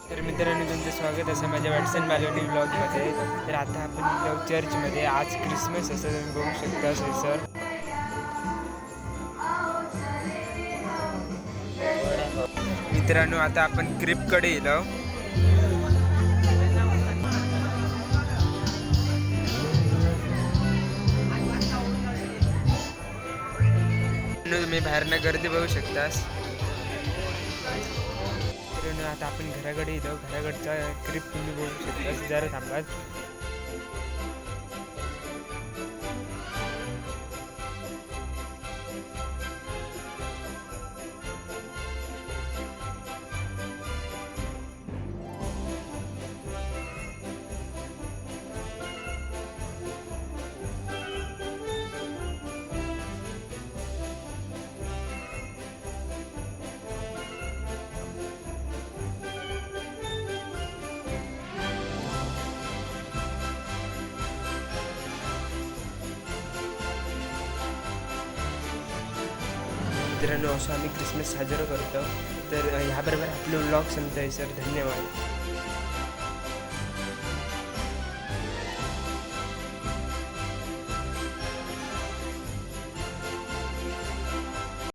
तर मित्रांनो तुमचं स्वागत असं माझ्या वॅटसन बालोनी ब्लॉगमध्ये. तर आता आपण जाऊ चर्चमध्ये. आज क्रिसमस असं तुम्ही बघू शकता सर. मित्रांनो आता आपण क्रिपकडे येलो. तुम्ही बाहेरनं गर्दी बघू शकतास. मित्रांनो आता आपण घराकडे येलो. घराकडचा क्रिप तुम्ही बघू शकतास. जरा थांबा. मित्रांनो असं आम्ही क्रिसमस साजरा करतो. तर ह्याबरोबर आपलं व्लॉग संपत आहे सर. धन्यवाद.